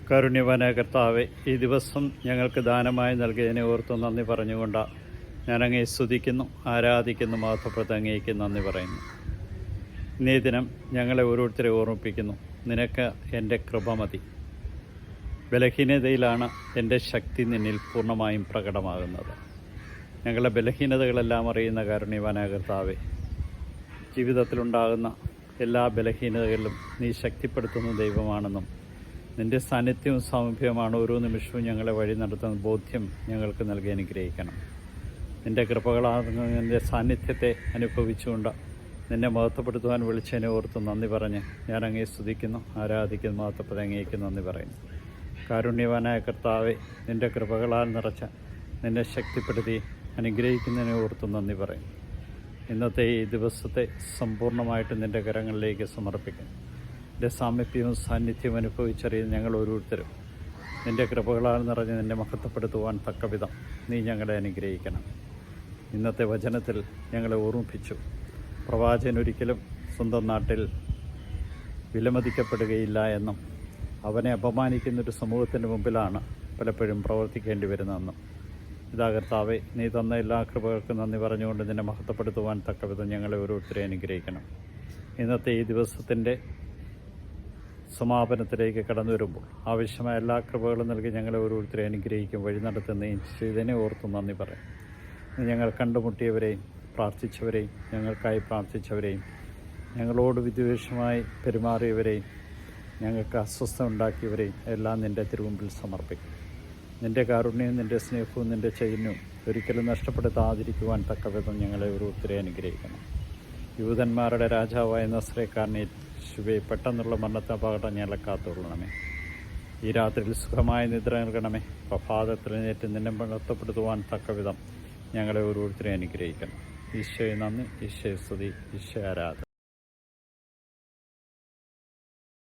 കാരുണ്യവാനായ കർത്താവെ, ഈ ദിവസം ഞങ്ങൾക്ക് ദാനമായി നൽകിയതിനെ ഓർത്ത് നന്ദി പറഞ്ഞുകൊണ്ട് ഞാൻ അങ്ങയെ സ്തുതിക്കുന്നു, ആരാധിക്കുന്നു, മഹത്വപ്പെടുത്തി അങ്ങേക്ക് നന്ദി പറയുന്നു. ഇന്നേ ദിനം ഞങ്ങളെ ഓരോരുത്തരെ ഓർമ്മിപ്പിക്കുന്നു, നിനക്ക് എൻ്റെ കൃപ മതി. ബലഹീനതയിലാണ് എൻ്റെ ശക്തി നിന്നിൽ പൂർണ്ണമായും പ്രകടമാകുന്നത്. ഞങ്ങളുടെ ബലഹീനതകളെല്ലാം അറിയുന്ന കാരുണ്യവാനായ കർത്താവെ, ജീവിതത്തിലുണ്ടാകുന്ന എല്ലാ ബലഹീനതകളിലും നീ ശക്തിപ്പെടുത്തുന്ന ദൈവമാണെന്നും നിൻ്റെ സാന്നിധ്യവും സാമീപ്യവുമാണ് ഓരോ നിമിഷവും ഞങ്ങളെ വഴി നടത്തുന്ന ബോധ്യം ഞങ്ങൾക്ക് നൽകി അനുഗ്രഹിക്കണം. നിൻ്റെ കൃപകളാകുന്ന നിൻ്റെ സാന്നിധ്യത്തെ അനുഭവിച്ചുകൊണ്ട് നിന്നെ മഹത്വപ്പെടുത്തുവാൻ വിളിച്ചതിനെ ഓർത്ത് നന്ദി പറഞ്ഞ് ഞാൻ അങ്ങയെ സ്തുതിക്കുന്നു, ആരാധിക്കുന്നു, മഹത്വപ്പെടുത്തി അങ്ങേക്ക് നന്ദി പറയുന്നു. കാരുണ്യവാനായ കർത്താവെ, നിൻ്റെ കൃപകളാൽ നിറച്ച നിന്നെ ശക്തിപ്പെടുത്തി അനുഗ്രഹിക്കുന്നതിനെ ഓർത്ത് നന്ദി പറയുന്നു. ഇന്നത്തെ ഈ ദിവസത്തെ സമ്പൂർണ്ണമായിട്ട് നിൻ്റെ കരങ്ങളിലേക്ക് സമർപ്പിക്കുന്നു. നിൻ്റെ സാമീപ്യവും സാന്നിധ്യവും അനുഭവിച്ചറിയുന്ന ഞങ്ങൾ ഓരോരുത്തരും നിൻ്റെ കൃപകളാൽ നിറഞ്ഞ് നിന്നെ മഹത്വപ്പെടുത്തുവാൻ തക്കവിധം നീ ഞങ്ങളെ അനുഗ്രഹിക്കണം. ഇന്നത്തെ വചനത്തിൽ ഞങ്ങളെ ഓർമ്മിപ്പിച്ചു, പ്രവാചകൻ ഒരിക്കലും സ്വന്തം നാട്ടിൽ വിലമതിക്കപ്പെടുകയില്ല എന്നും അവനെ അപമാനിക്കുന്നൊരു സമൂഹത്തിൻ്റെ മുമ്പിലാണ് പലപ്പോഴും പ്രവർത്തിക്കേണ്ടി വരുന്നതെന്നും. ഇതാ കർത്താവെ, നീ തന്ന എല്ലാ കൃപകൾക്കും നന്ദി പറഞ്ഞുകൊണ്ട് നിന്നെ മഹത്വപ്പെടുത്തുവാൻ തക്കവിധം ഞങ്ങളെ ഓരോരുത്തരെ അനുഗ്രഹിക്കണം. ഇന്നത്തെ ഈ ദിവസത്തിൻ്റെ സമാപനത്തിലേക്ക് കടന്നു വരുമ്പോൾ ആവശ്യമായ എല്ലാ കൃപകളും നൽകി ഞങ്ങളെ ഓരോരുത്തരെ അനുഗ്രഹിക്കും, വഴി നടത്തുന്നതും ചെയ്തതിനെ ഓർത്ത് നന്ദി പറയാം. ഞങ്ങൾ കണ്ടുമുട്ടിയവരെയും പ്രാർത്ഥിച്ചവരെയും ഞങ്ങൾക്കായി പ്രാർത്ഥിച്ചവരെയും ഞങ്ങളോട് വിദ്വേഷമായി പെരുമാറിയവരെയും ഞങ്ങൾക്ക് അസ്വസ്ഥ ഉണ്ടാക്കിയവരെയും എല്ലാം നിൻ്റെ തിരുമുമ്പിൽ സമർപ്പിക്കും. നിൻ്റെ കാരുണ്യവും നിൻ്റെ സ്നേഹവും നിൻ്റെ ചൈതന്യവും ഒരിക്കലും നഷ്ടപ്പെടുത്താതിരിക്കുവാൻ തക്കവിധം ഞങ്ങളെ ഓരോരുത്തരെ അനുഗ്രഹിക്കണം. യൂതന്മാരുടെ രാജാവായ നസ്രേക്കാരനെ യേശുവേ, പെട്ടെന്നുള്ള മരണത്തെ അപകടം ഞങ്ങളെ കാത്തുകൊള്ളണമേ. ഈ രാത്രിയിൽ സുഖമായ നിദ്ര നൽകണമേ. പ്രഭാതത്തിൽ എഴുന്നേറ്റ് നിന്നെ മഹത്വപ്പെടുത്തുവാൻ തക്കവിധം ഞങ്ങളെ ഓരോരുത്തരെ അനുഗ്രഹിക്കണം. ഈശോയെ നന്ദി, ഈശോയെ സ്തുതി, ഈശോ ആരാധന.